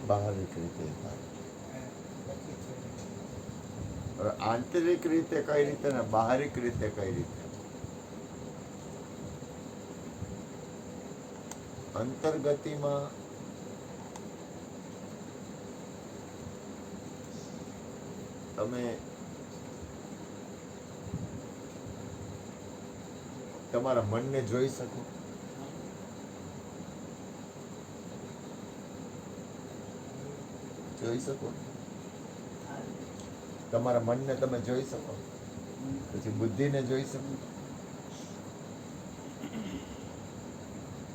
બાહરિક રીતે થાય. હવે આંતરિક રીતે કઈ રીતે ને બાહરિક રીતે કઈ રીતે? અંતર્ગતિમાં તમે તમારા મનને જોઈ શકો. જોઈ શકો તમારા મનને તમે જોઈ શકો, પછી બુદ્ધિને જોઈ શકો,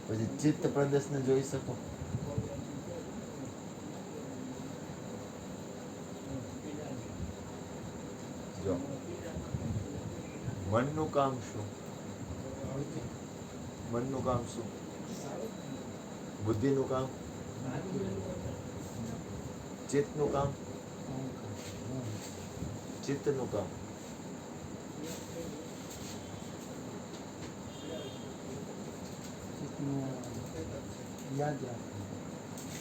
પછી ચિત્ત પ્રદેશને જોઈ શકો. જો મનનું કામ શું? મનનું કામ શું? બુદ્ધિનું કામ? ચિત્તનું કામ? ચિત્તનું કામ?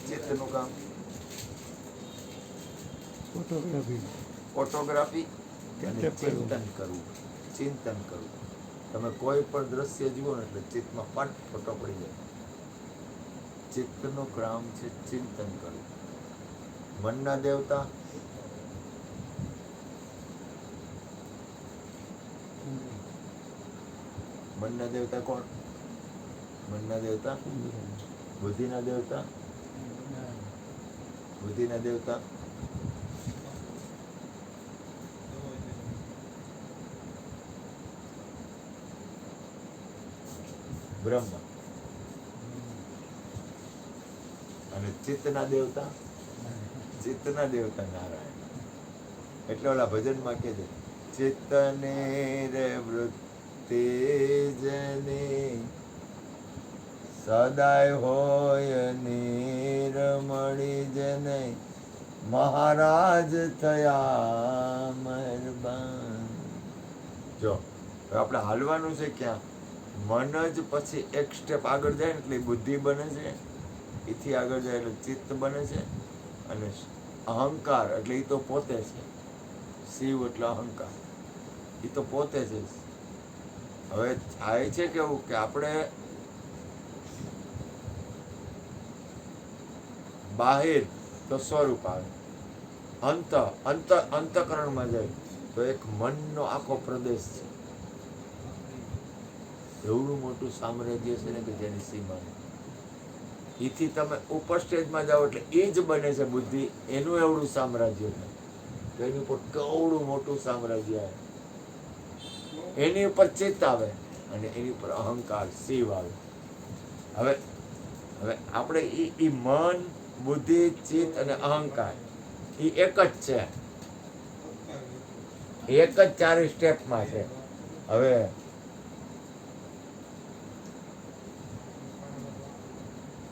ચિત્તનું કામ ફોટોગ્રાફી અને ચિંતન કરવું. ચિંતન કરવું. તમે કોઈ પણ દ્રશ્ય જુઓ ને એટલે ચિત્તમાં પટ ફોટો પડી જાય. ચિત્તનું કામ છે ચિંતન કરવું. મનના દેવતા મનના દેવતા કોણ? મનના દેવતા બુદ્ધિના દેવતા? બુદ્ધિના દેવતા બ્રહ્મ. અને ચિત્તના દેવતા? ચિત્તના દેવતા નારાયણ. એટલે ઓલા ભજનમાં કે છે ચિત્તને રે વૃત્તિ જની સદાય હોય નિરમણી જને મહારાજ થયા મહેરબાન. જો આપણે હાલવાનું છે ક્યાં? મન જ પછી એક સ્ટેપ આગળ જાય ને એટલે બુદ્ધિ બને છે, એથી આગળ જાય એટલે ચિત્ત બને છે, અને અહંકાર એટલે એ તો પોતે છે. શિવ એટલે અહંકાર, એ તો પોતે છે. હવે થાય છે કેવું કે આપણે બાહિર તો સ્વરૂપ આવે, અંતકરણમાં જાય તો એક મનનો આખો પ્રદેશ છે. એવડું મોટું સામ્રાજ્ય છે ને કે જેની સીમા નહીં. એથી તમે ઉપર સ્ટેજમાં જાઓ એટલે એ જ બને છે બુદ્ધિ, એનું એવડું સામ્રાજ્ય છે. તો એની ઉપર કેવડું મોટું સામ્રાજ્ય આવે. એની ઉપર ચિત્ત આવે અને એની ઉપર અહંકાર શિવ આવે. હવે હવે આપણે એ મન, બુદ્ધિ, ચિત્ત અને અહંકાર એ એક જ છે, એક જ 4 સ્ટેપમાં છે. હવે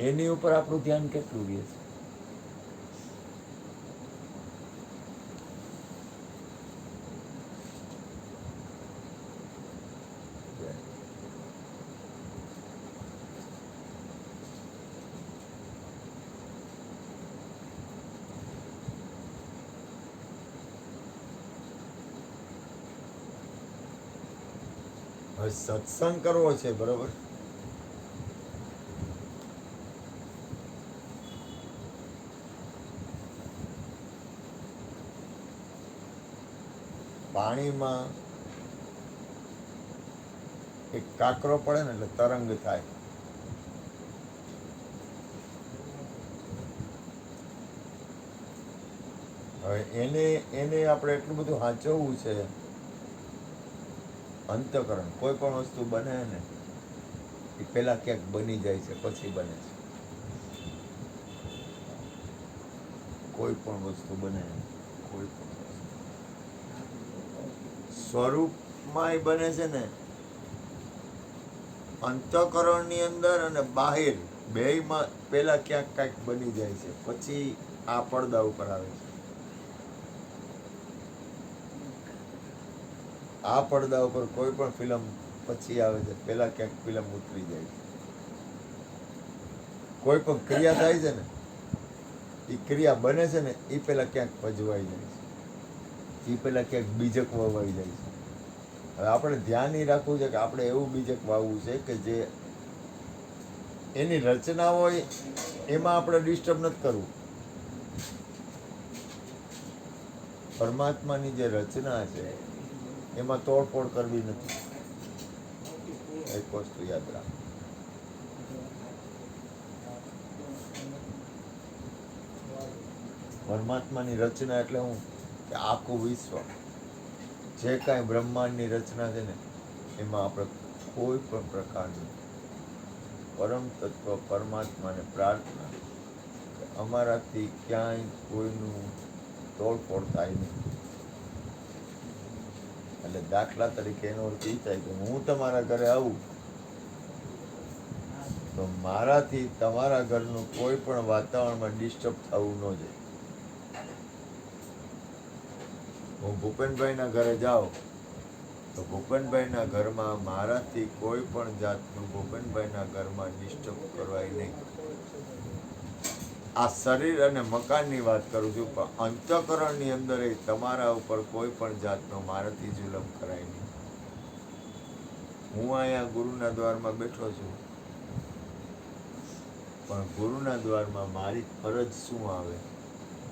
એની ઉપર આપણું ધ્યાન કેટલું રહે છે? હવે સત્સંગ કરવો છે, બરોબર? પાણીમાં એક કાંકરો પડે ને એટલે તરંગ થાય. હવે એને આપણે એટલું બધું સાચવવું છે. અંતકરણ કોઈ પણ વસ્તુ બને ને એ પેલા ક્યાંક બની જાય છે પછી બને છે. કોઈ પણ વસ્તુ બને, કોઈ પણ સ્વરૂપમાં બને છે ને, અંતઃકરણની અંદર અને બાહિર બેયમાં પેલા ક્યાંક કાંઈક બની જાય છે, પછી આ પડદા ઉપર આવે છે. આ પડદા ઉપર કોઈ પણ ફિલ્મ પછી આવે છે, પેલા ક્યાંક ફિલ્મ ઉતરી જાય છે. કોઈ પણ ક્રિયા થાય છે ને એ ક્રિયા બને છે ને એ પહેલાં ક્યાંક પજવાઈ જાય છે, એ પહેલાં ક્યાંક બીજક વવાઈ જાય છે. હવે આપણે ધ્યાન એ રાખવું છે કે આપણે એવું બીજક વાવવું છે કે જે એની રચના હોય એમાં આપણે ડિસ્ટર્બ નથી કરવું. પરમાત્માની જે રચના છે એમાં તોડફોડ કરવી નથી. એક વસ્તુ યાદ રાખ. પરમાત્માની રચના એટલે હું કે આખું વિશ્વ જે કાંઈ બ્રહ્માંડની રચના છે ને એમાં આપણે કોઈ પણ પ્રકારનું પરમ તત્વ પરમાત્માને પ્રાર્થના કે અમારાથી ક્યાંય કોઈનું તોડફોડ થાય નહીં. એટલે દાખલા તરીકે એનો અર્થ એ થાય કે હું તમારા ઘરે આવું તો મારાથી તમારા ઘરનું કોઈ પણ વાતાવરણમાં ડિસ્ટર્બ થવું ન જોઈએ. હું ભૂપેનભાઈના ઘરે જાઉં તો ભૂપેનભાઈના ઘરમાં મારાથી કોઈ પણ જાતનું ભૂપેનભાઈના ઘરમાં ડિસ્ટર્બ કરવાય નહીં. આ શરીર અને મકાનની વાત કરું છું, પણ અંતઃકરણની અંદર એ તમારા ઉપર કોઈ પણ જાતનો મારાથી જુલમ કરાય નહીં. હું અહીંયા ગુરુના દ્વારમાં બેઠો છું, પણ ગુરુના દ્વારમાં મારી ફરજ શું આવે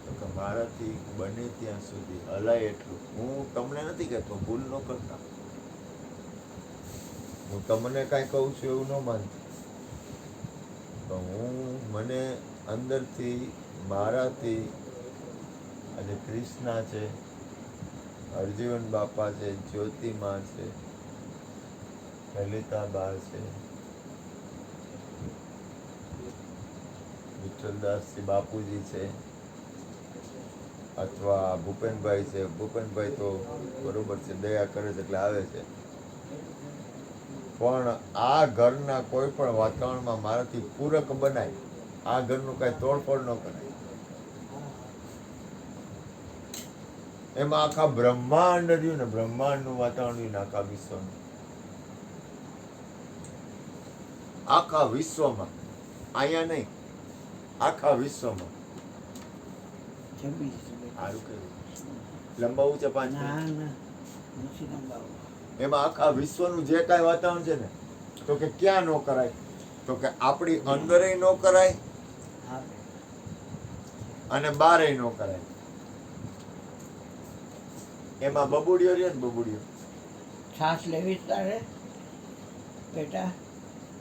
તો કે મારાથી બને ત્યાં સુધી હલાય એટલું. હું તમને નથી કહેતો ભૂલ ન કરતા, હું તમને કાંઈ કહું છું એવું ન માનતો, તો હું મને અંદરથી મારાથી આજે કૃષ્ણા છે, હરજીવન બાપા છે, જ્યોતિમાં છે, લલિતાબા છે, વિઠ્ઠલદાસજી બાપુજી છે, અથવા ભૂપેનભાઈ છે. ભૂપેનભાઈ તો બરોબર છે, દયા કરે છે એટલે આવે છે, પણ આ ઘરના કોઈ પણ વાતાવરણમાં મારાથી પૂરક બનાય, આ ઘરનું કાંઈ તોડફોડ ન કરાય. એમાં આખા બ્રહ્માંડ રહ્યું ને, બ્રહ્માંડનું વાતાવરણ રહ્યું ને, આખા વિશ્વનું, આખા વિશ્વમાં, અહીંયા નહીં, આખા વિશ્વમાં. સારું કર્યું. લંબાવું છે 5 મિનિટ. એમાં આખા વિશ્વનું જે કાંઈ વાતાવરણ છે ને, તો કે ક્યાં ન કરાય, તો કે આપણી અંદરે ન કરાય અને બારે ન કરાય. એમાં બબુડિયો રહ્યો ને, બબુડિયો છાશ લેવી તારે બેટા,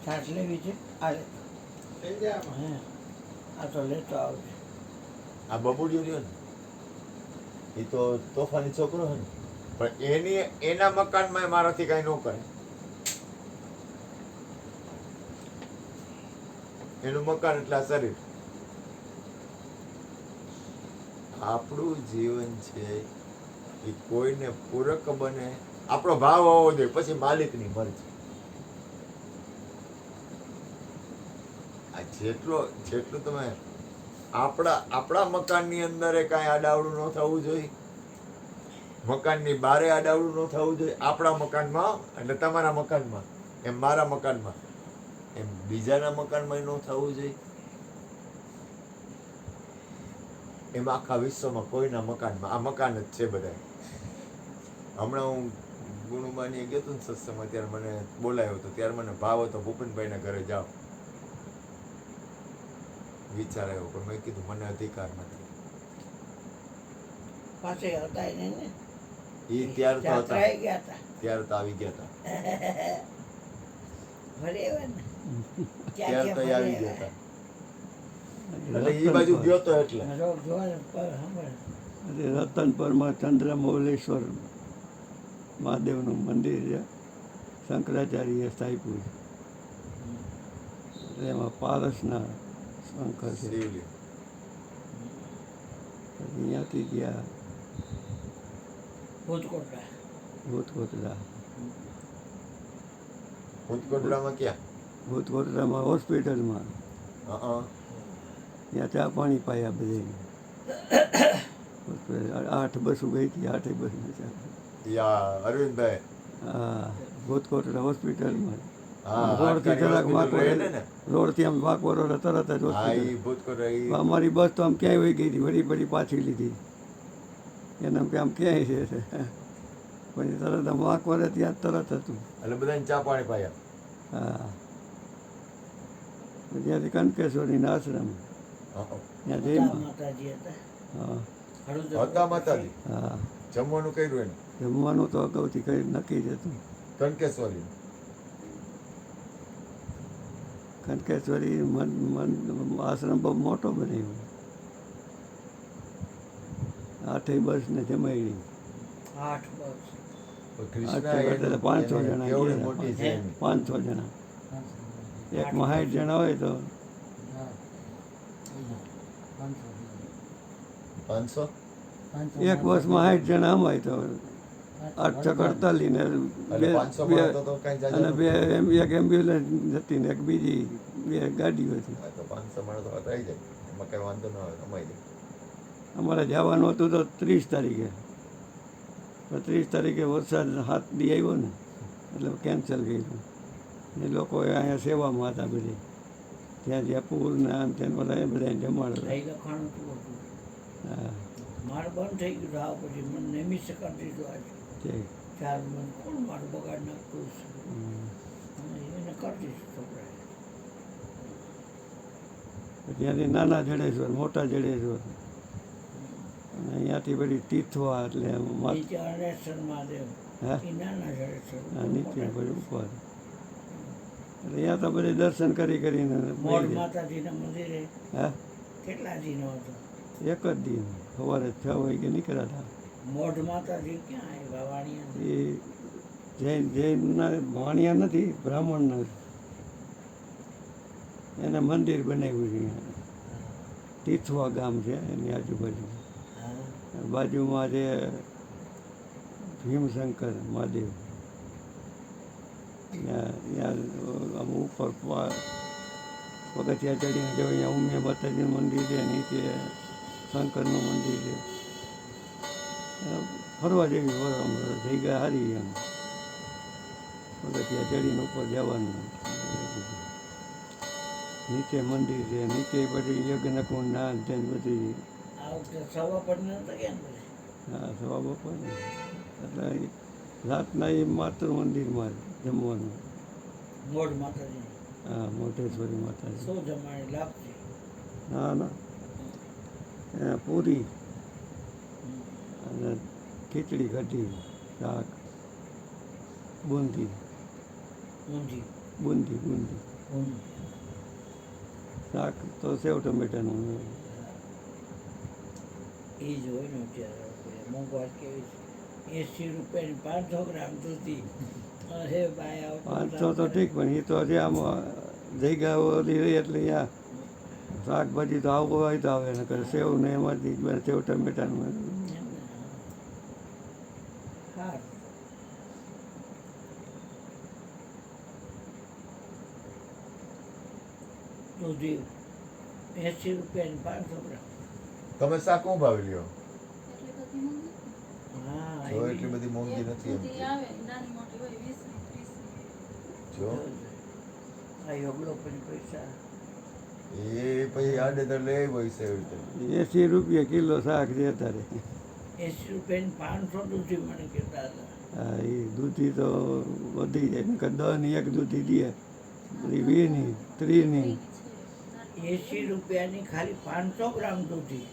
છાશ લેવી છે. આ તો લેતો આવજે. આ બબુડિયો રહ્યો ને, એ તો તોફાની છોકરો છે ને, પણ એના મકાનમાં મારાથી કઈ ન કરે. એનું મકાન એટલે આ શરીર. આપણું જીવન છે એ કોઈને પૂરક બને, આપણો ભાવ હોવો જોઈએ, પછી માલિકની મરજી. આ જેટલું તમે આપણા મકાનની અંદર કાંઈ આડાવડું ન થવું જોઈએ, મકાનની બારે આડાવડું ન થવું જોઈએ. આપણા મકાનમાં એટલે તમારા મકાનમાં, એમ મારા મકાનમાં, એમ બીજાના મકાનમાં ન થવું જોઈએ. એમ આખા વિશ્વમાં કોઈના મકાનમાં, આ મકાન જ છે બધા. હમણાં હું ગુણુબાની ગયો હતો ને સત્સંગમાં, ત્યારે મને બોલાયો હતો, ત્યારે મને ભાવ હતો ભૂપેનભાઈના ઘરે જાઓ. વિચાર આવ્યો, પણ મેં કીધું મને અધિકાર નથી. પાસે હતા ને એ ત્યાર તો હતા, ગયા હતા, ત્યારે તો આવી ગયા હતા, ત્યારે તો આવી ગયા હતા. એટલે એ બાજુ ગયો તો એટલે રતનપુરમાં ચંદ્રમૌલેશ્વર મહાદેવનું મંદિર છે, શંકરાચાર્ય સ્થાપ્યું છે. એમાં પારસના શંકર છે. અહીંયાથી ગયા ભૂતકોટડા. ભૂતકોટડામાં ક્યાં? ભૂતકોટડામાં હોસ્પિટલમાં. ત્યાં ચા પાણી પાયા બધે. 8 બસો ગઈ હતી, 8 બસમાં ચા. અરવિંદભાઈ હા, ભૂતકોટડા હોસ્પિટલમાં. હા, રોડથી હાડકાની જરાક હોસ્પિટલ વાંકો રહે ને ને. રોડથી આમ વાંકો રોડ તરત જ હા, હોસ્પિટલ. ઈ ભૂતકોર ઈ અમારી બસ તો આમ ક્યાંય વહી ગઈ હતી, વળી પાછી લીધી. એને આમ કે આમ ક્યાંય છે પછી તરત આમ વાંકવારે ત્યાં તરત હતું. એટલે બધાને ચા પાણી પાયા. હા, ત્યાંથી કનકેશ્વરીના આશ્રમ હા, ત્યાં હતા જઈમાં. માતાજી હતા હા હળદર હતા માતાજી. હા, જમવાનું કર્યું એને જમવાનું તો અગાઉથી કઈ નક્કી જ હતું. કનકેશ્વરી. કનકેશ્વરી આશ્રમ બહુ મોટો બનાવ્યો. 8 બસને જમાડી. 8 બસ કૃષ્ણ એટલે 500 જણા કેવડી ગયા. મોટી છે એની. 500 જણા. એકમાં 60 જણા હોય તો 500. એક બસમાં 60 જણા અમાય તો 8 છક 48 ને એટલે 500 માણસ તો કાંઈ જાજા અને નહોતું. એક એમ્બ્યુલન્સ હતી ને એક બીજી 2 ગાડીઓ હતી. હા, તો 500 માણસ તો થઈ જાય, એમાં કઈ વાંધો ન આવે, કમાઈ જાય. અમારે જવાનું હતું તો 30 તારીખે. તો 30 તારીખે વરસાદ 7 દી આવ્યો ને એટલે કેન્સલ કર્યું. એ લોકો અહીંયા સેવામાં હતા બધે, ત્યાં જ્યાં પૂર ને આમ તેમ બધા એ બધાને જમાડતા. અહીં લખાણું હતું હતું. હા, મારે બંધ થઈ ગયું આવ પછી મને નિમિષ કરી દીધું આજે ઠીક. 4 મને કોણ મારું બગાડ નાખતું હશે હમ. એને કરી દીધું છોકરાએ. ત્યાંથી નાના જડેશ્વર, મોટા જડેશ્વર, અને અહીંયાથી બધી તીથવા એટલે નીચે અણેશ્વર મહાદેવ હા એ નાના જડેશ્વર નીચે પછી ઉપર. એટલે અહીંયા તો બધે દર્શન કરીને મોઢ વહી જાય. માતાજીના મંદિરે હા, કેટલા દિનો હતો એક જ દિન સવારે 6 વાગે નીકળ્યા હતા. મોઢ માતાજી ક્યાં આવ્યા વાણિયા એ જૈનના વાણિયા નથી, બ્રાહ્મણના છે. એને મંદિર બનાવ્યું છે અહીંયા. તીથવા ગામ છે એની આજુબાજુ. હા બાજુમાં છે ભીમશંકર મહાદેવ. ત્યાં આમ ઉપર પગથિયા ચડીને જો અહીંયા ઉમિયા માતાજીનું મંદિર છે, નીચે શંકરનું મંદિર છે. ફરવા જેવી જગ્યા સારી એમ. પગથિયા ચડીને ઉપર જવાનું. નીચે મંદિર છે, નીચે બધી યજ્ઞકુંડ ના તેમ બધી. આ વખતે સવા પણ નતા ગયા ને પછી હા, સવા બપોરે એટલે રાતના એ માતૃ મંદિરમાં જમવાનું. મોઢ માતાજી હા, મોઢેશ્વરી માતાજી. શું જમાડી લાપસી ના ના, પૂરી અને ખીચડી કઢી, શાક, બુંદી ઊંધી બુંદી બુંદી ઊંધી શાક તો સેવ ટમેટાનું. એ જ હોય ને અત્યારે મોંઘવારી કેવી છે 80 રૂપિયાની 500 ગ્રામ દૂધી અરે ભાઈ આવતો 500 તો ઠીક, પણ એ તો હજી આમ જગ્યા ઓલી રહી એટલે અહીંયા શાકભાજી તો આવું હોય તો આવે ને કરે સેવ ને એમાંથી સેવ ટમેટાનું. હા દૂધી 80 રૂપિયાની 500 ગ્રામ તમે શાક શું ભાવે લ્યો? હા જો એટલી બધી મોંઘી નથી એમ કે. જો આ યોગલો પછી પૈસા એ પછી આડેધડ લઈ હોય છે એવી રીતે. 80 રૂપિયા કિલો શાક છે અત્યારે. 80 રૂપિયાની 500 દૂધી મને કહેતા હતા હા, એ દૂધી તો વધી જાય ને 10 ની એક દૂધી દે, બધી 20 ની 30 ની. 80 રૂપિયાની ખાલી 500 ગ્રામ દૂધી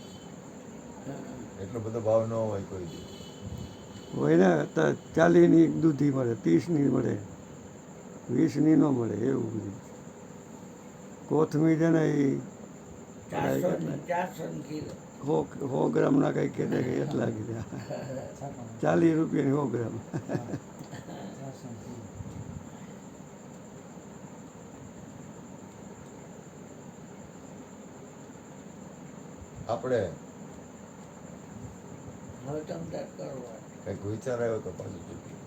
એટલો બધો ભાવ ન હોય કોઈ દી. હોય ને અત્યારે 40 ની દૂધી મળે, 30 ની મળે, 20 ની ન મળે એવું બધું. કોથમીર છે ને એ 400 કિલો 100 ગ્રામના કંઈક કહેતા કે એટલા કીધા. 40 રૂપિયાની 100 ગ્રામ. આપણે હવે તમે તાર કરવા કંઈક વિચાર આવ્યો તો પાછું ચૂક્યું.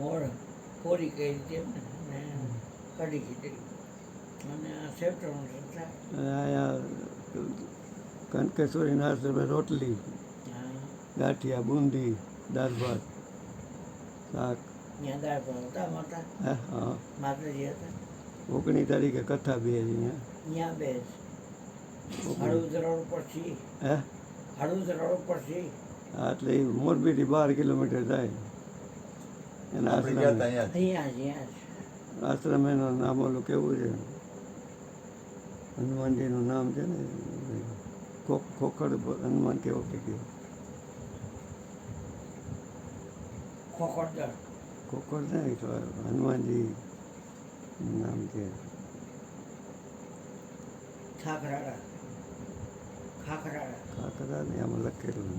મોડ પૂરી કરી તેમ ને કઢી ખીચડી અને આ સેવટોનું સંસ્થા. અને અહીંયા કનકેશ્વરીના આશ્રમે રોટલી, હા, ગાંઠિયા, બુંદી, દાળ ભાત, શાક. ત્યાં દાળ ભાત હતા માતા, હે હા. માતાજી હતા 19 તારીખે કથા બે અહીંયા. ત્યાં બે જ. 19. હળવદ રોડ પરથી, હે હળવદ રોડ પરથી હા, એટલે એ મોરબીથી 12 કિલોમીટર થાય. એના આપણે ગયા આશ્રમે હતા અહીંયા જ. અહીંયા જ આશ્રમ એનું નામ ઓલું કેવું છે, હનુમાનજીનું નામ છે ને, ખોખડ હનુમાન કેવો કે ગયો, ખોખરદર. ખોખડ નહીં તો હનુમાનજી નામ છે. ખાખરાળા. ખાખરાળા. કાકરા ને આમાં લખેલું